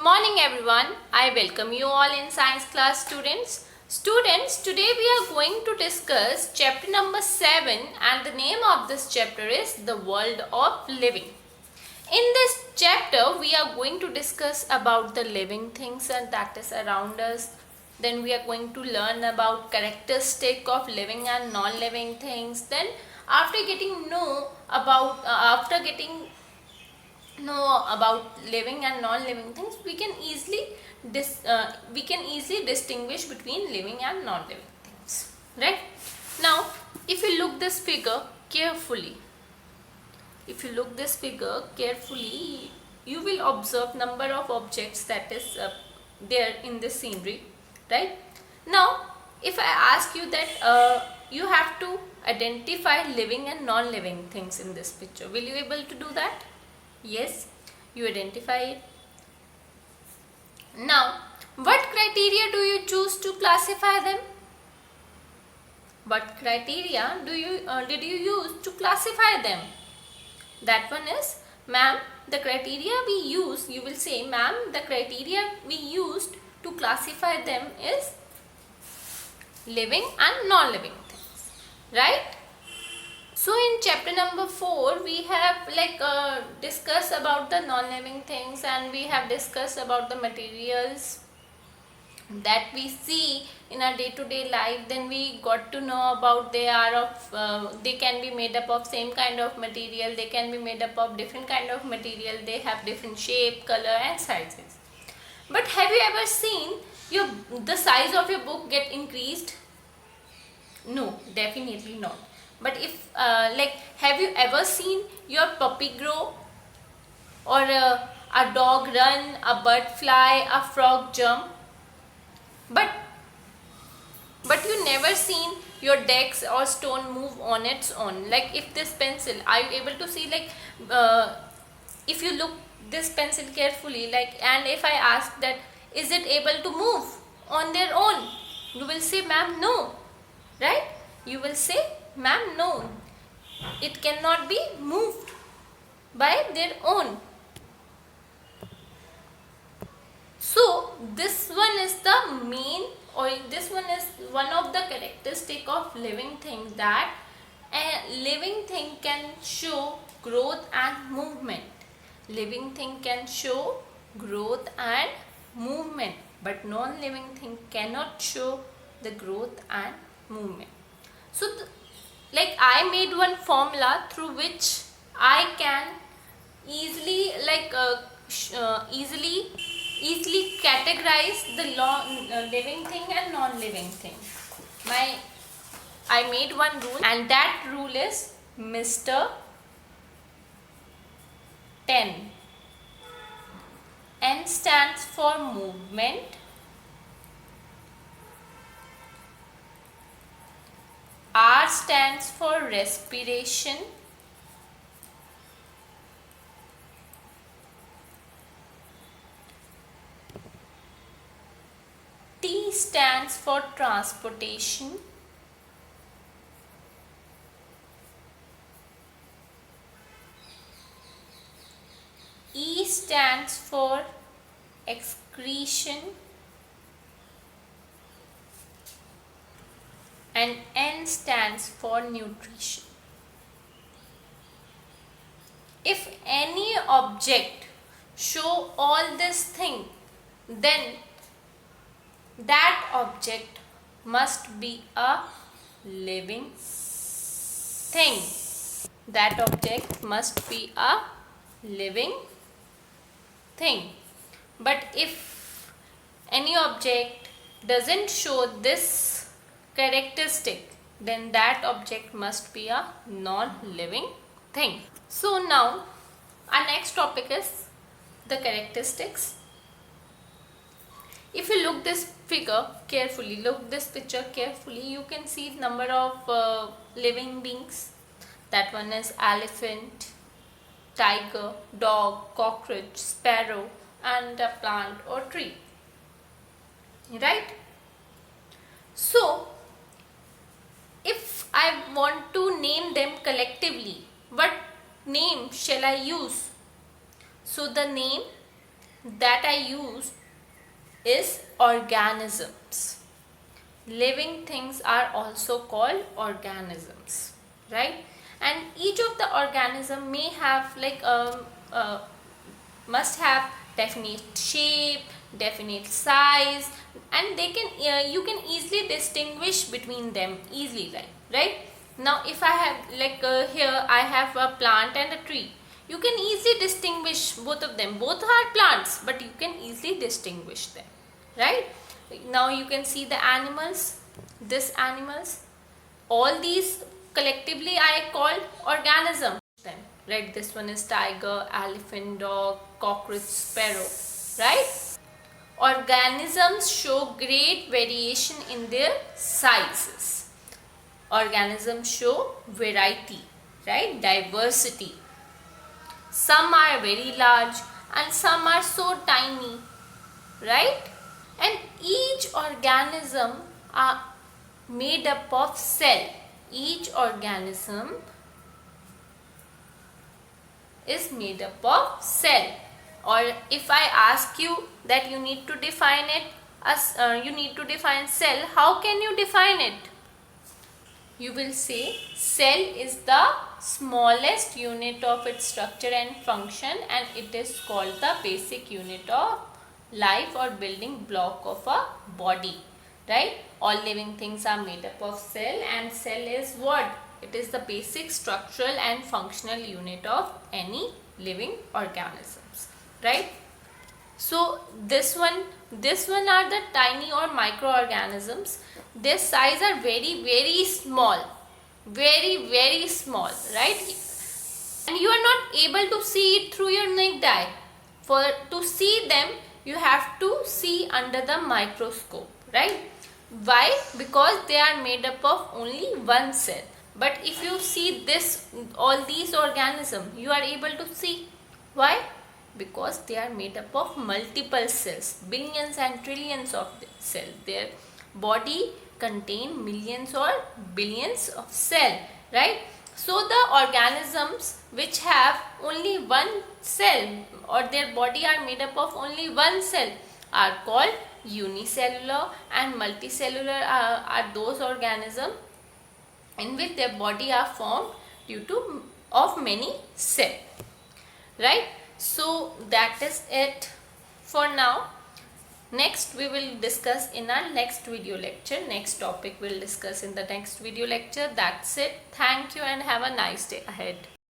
Morning everyone, I welcome you all in science class students. Students, today we are going to discuss chapter number 7 and the name of this chapter is The World of Living. In this chapter we are going to discuss about the living things and that is around us. Then we are going to learn about characteristic of living and non-living things. Then after getting living and non-living things, we can easily distinguish between living and non-living things, right? Now if you look this figure carefully, you will observe number of objects that is there in this scenery, right? Now if I ask you that you have to identify living and non-living things in this picture, will you able to do that? Yes, you identify it. Now, what criteria do you choose to classify them? What criteria did you use to classify them? That one is, ma'am, the criteria we use, you will say, ma'am, the criteria we used to classify them is living and non-living things, right? So in chapter number 4 we have discussed about the non-living things and we have discussed about the materials that we see in our day-to-day life. Then we got to know about they can be made up of same kind of material, they can be made up of different kind of material, they have different shape, color and sizes. But have you ever seen the size of your book get increased? No, definitely not. But if have you ever seen your puppy grow, or a dog run, a bird fly, a frog jump? But you never seen your desk or stone move on its own. Like if this pencil, are you able to see if you look this pencil carefully, and if I ask that is it able to move on their own, you will say ma'am no, right? You will say ma'am no, it cannot be moved by their own. So this one is the main, or this one is one of the characteristic of living thing, that a living thing can show growth and movement. Living thing can show growth and movement, but non-living thing cannot show the growth and movement. So I made one formula through which I can easily categorize the living thing and non-living thing. I made one rule, and that rule is Mr. 10. N stands for movement. R stands for respiration. T stands for transportation. E stands for excretion. And N stands for nutrition. If any object show all this thing, then that object must be a living thing. That object must be a living thing. But if any object doesn't show this characteristic, then that object must be a non-living thing. So now our next topic is the characteristics. If you look this figure carefully, look this picture carefully, you can see number of living beings. That one is elephant, tiger, dog, cockroach, sparrow and a plant or tree, right? So if I want to name them collectively, what name shall I use? So the name that I use is organisms. Living things are also called organisms, right? And each of the organism may have must have definite shape, definite size, and they can you can easily distinguish between them easily, right? Now if I have here I have a plant and a tree, you can easily distinguish both of them. Both are plants, but you can easily distinguish them, right? Now you can see the animals, this animals, all these collectively I called organism them, right? This one is tiger, elephant, dog, cockroach, sparrow, right? Organisms show great variation in their sizes. Organisms show variety, right? Diversity. Some are very large and some are so tiny, right? And each organism are made up of cell. Each organism is made up of cell. Or if I ask you that you need to define it as you need to define cell, how can you define it? You will say cell is the smallest unit of its structure and function, and it is called the basic unit of life or building block of a body, right? All living things are made up of cell, and cell is what? It is the basic structural and functional unit of any living organisms, right? So this one are the tiny or microorganisms. Their size are very small, very small, right? And you are not able to see it through your naked eye. For to see them, you have to see under the microscope, right? Why? Because they are made up of only one cell. But if you see all these organisms, you are able to see. Why? Because they are made up of multiple cells, billions and trillions of cells. Their body contain millions or billions of cells, right? So the organisms which have only one cell or their body are made up of only one cell are called unicellular, and multicellular are those organisms in which their body are formed due to of many cells, right? So that is it for now. Next we will discuss in our next video lecture. Next topic we'll discuss in the next video lecture. That's it. Thank you and have a nice day ahead.